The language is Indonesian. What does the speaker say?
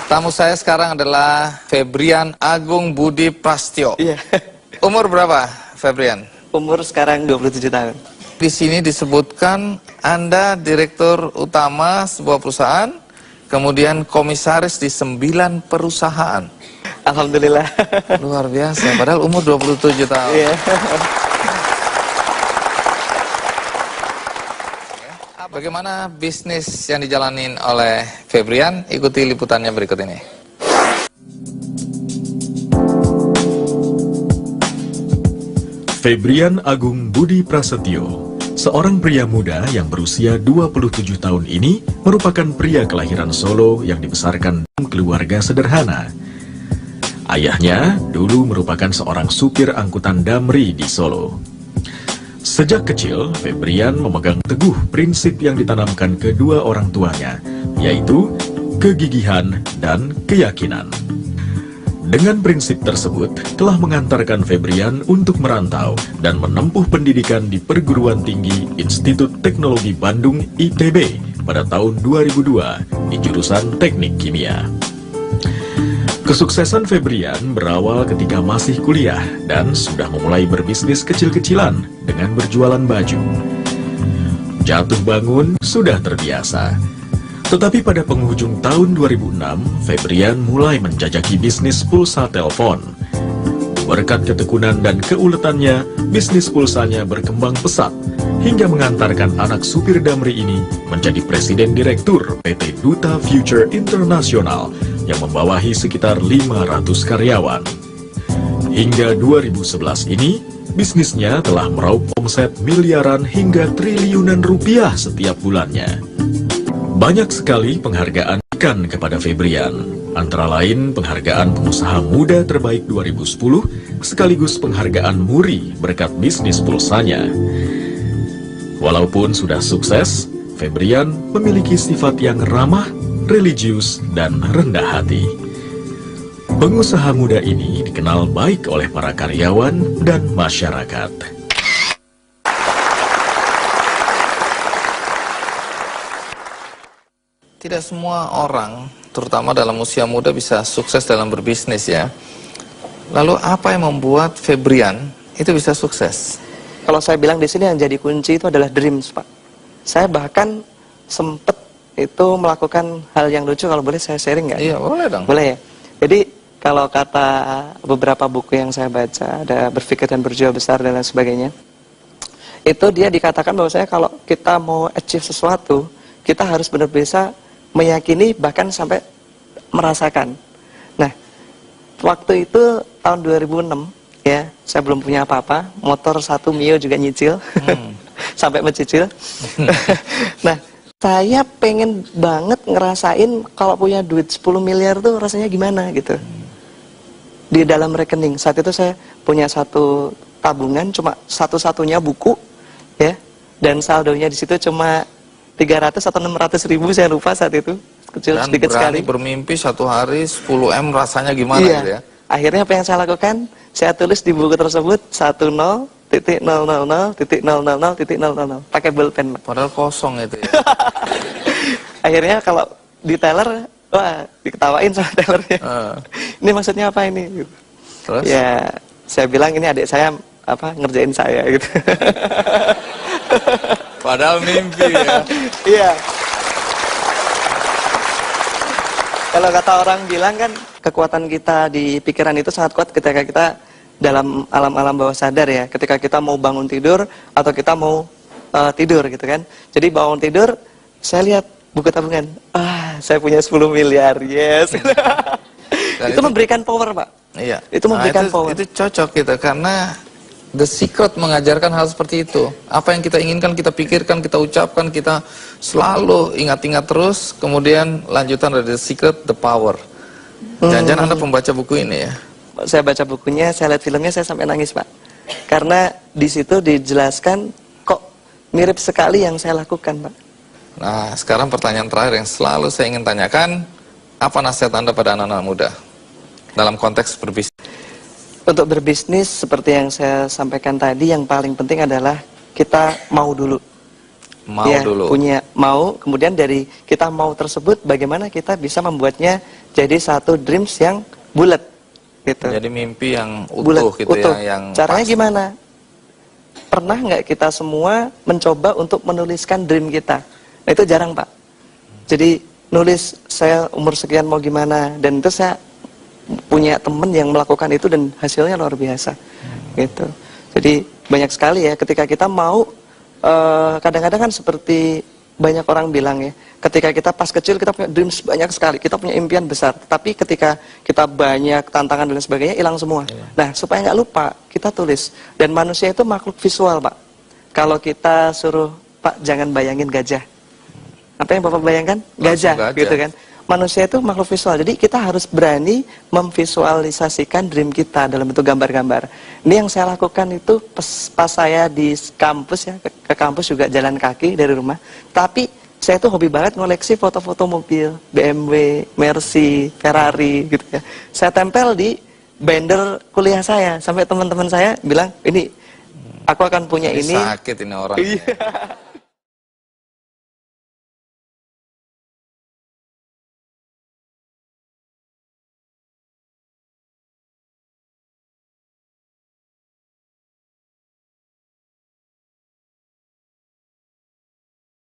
Tamu saya sekarang adalah Febrian Agung Budi Prastyo. Iya. Umur berapa, Febrian? Umur sekarang 27 tahun. Di sini disebutkan Anda direktur utama sebuah perusahaan, kemudian komisaris di 9 perusahaan. Alhamdulillah. Luar biasa, padahal umur 27 tahun. Iya. Bagaimana bisnis yang dijalanin oleh Febrian? Ikuti liputannya berikut ini. Febrian Agung Budi Prasetyo, seorang pria muda yang berusia 27 tahun ini merupakan pria kelahiran Solo yang dibesarkan dalam keluarga sederhana. Ayahnya dulu merupakan seorang supir angkutan damri di Solo. Sejak kecil, Febrian memegang teguh prinsip yang ditanamkan kedua orang tuanya, yaitu kegigihan dan keyakinan. Dengan prinsip tersebut, telah mengantarkan Febrian untuk merantau dan menempuh pendidikan di Perguruan Tinggi Institut Teknologi Bandung ITB pada tahun 2002 di jurusan Teknik Kimia. Kesuksesan Febrian berawal ketika masih kuliah dan sudah memulai berbisnis kecil-kecilan dengan berjualan baju. Jatuh bangun sudah terbiasa. Tetapi pada penghujung tahun 2006, Febrian mulai menjajaki bisnis pulsa telepon. Berkat ketekunan dan keuletannya, bisnis pulsanya berkembang pesat hingga mengantarkan anak supir damri ini menjadi presiden direktur PT Duta Future Internasional yang membawahi sekitar 500 karyawan. Hingga 2011 ini, bisnisnya telah meraup omset miliaran hingga triliunan rupiah setiap bulannya. Banyak sekali penghargaan kepada Febrian, antara lain penghargaan pengusaha muda terbaik 2010, sekaligus penghargaan Muri berkat bisnis pulsanya. Walaupun sudah sukses, Febrian memiliki sifat yang ramah, religius, dan rendah hati. Pengusaha muda ini dikenal baik oleh para karyawan dan masyarakat. Tidak semua orang, terutama dalam usia muda, bisa sukses dalam berbisnis ya. Lalu apa yang membuat Febrian itu bisa sukses? Kalau saya bilang di sini yang jadi kunci itu adalah dreams, Pak. Saya bahkan sempat itu melakukan hal yang lucu, kalau boleh saya sharing nggak? Iya, boleh dong. Boleh ya? Jadi kalau kata beberapa buku yang saya baca, ada Berpikir dan Berjiwa Besar dan lain sebagainya, itu dia dikatakan bahwa saya kalau kita mau achieve sesuatu, kita harus benar bisa meyakini bahkan sampai merasakan. Nah, waktu itu tahun 2006 ya, saya belum punya apa-apa, motor 1 Mio juga nyicil, sampai mencicil. Nah, saya pengen banget ngerasain kalau punya duit 10 miliar tuh rasanya gimana gitu. Di dalam rekening, saat itu saya punya satu tabungan, cuma satu-satunya buku, ya, dan saldonya di situ cuma 300 atau 600 ribu, saya lupa saat itu, kecil, Dan sedikit sekali. Bermimpi satu hari 10 M rasanya gimana iya. gitu ya. Akhirnya apa yang saya lakukan, saya tulis di buku tersebut 10.000.000.000, pakai bolpen. Padahal kosong itu ya. Akhirnya kalau di teller, wah, diketawain sama tellernya. Ini maksudnya apa ini? Terus? Ya, saya bilang ini adik saya apa ngerjain saya gitu. Padahal mimpi ya. Iya. Kalau kata orang bilang kan, kekuatan kita di pikiran itu sangat kuat ketika kita dalam alam-alam bawah sadar ya. Ketika kita mau bangun tidur atau kita mau tidur gitu kan. Jadi bangun tidur, saya lihat buku tabungan. Saya punya 10 miliar, yes. Itu memberikan power, Pak. Iya. Itu memberikan power. Itu cocok gitu, karena The Secret mengajarkan hal seperti itu. Apa yang kita inginkan, kita pikirkan, kita ucapkan, kita selalu ingat-ingat terus. Kemudian lanjutan dari The Secret, The Power. Jangan-jangan Anda pembaca buku ini ya? Saya baca bukunya, saya lihat filmnya, saya sampai nangis, Pak. Karena di situ dijelaskan kok mirip sekali yang saya lakukan, Pak. Nah, sekarang pertanyaan terakhir yang selalu saya ingin tanyakan, apa nasihat Anda pada anak-anak muda dalam konteks berbisnis? Untuk berbisnis seperti yang saya sampaikan tadi, yang paling penting adalah kita mau dulu. Mau ya, dulu. punya mau, kemudian dari kita mau tersebut bagaimana kita bisa membuatnya jadi satu dreams yang bulat gitu. Jadi mimpi yang Bulat, utuh gitu utuh. ya, yang Caranya pasti. gimana? Pernah nggak kita semua mencoba untuk menuliskan dream kita? Nah, itu jarang, Pak. Jadi nulis saya umur sekian mau gimana, dan itu saya punya temen yang melakukan itu dan hasilnya luar biasa gitu. Jadi banyak sekali ya ketika kita mau, kadang-kadang kan seperti banyak orang bilang ya, ketika kita pas kecil kita punya dreams banyak sekali, kita punya impian besar, tapi ketika kita banyak tantangan dan sebagainya hilang semua. Nah, supaya nggak lupa kita tulis. Dan manusia itu makhluk visual, Pak. Kalau kita suruh, Pak jangan bayangin gajah, apa yang Bapak bayangkan? Langsung Gajah, gitu kan. Manusia itu makhluk visual, jadi kita harus berani memvisualisasikan dream kita dalam bentuk gambar-gambar. Ini yang saya lakukan itu pas saya di kampus ya, ke kampus juga jalan kaki dari rumah. Tapi saya tuh hobi banget ngoleksi foto-foto mobil, BMW, Mercy, Ferrari gitu ya. Saya tempel di binder kuliah saya, sampai teman-teman saya bilang, ini aku akan punya ini. Sakit ini orang. Iya.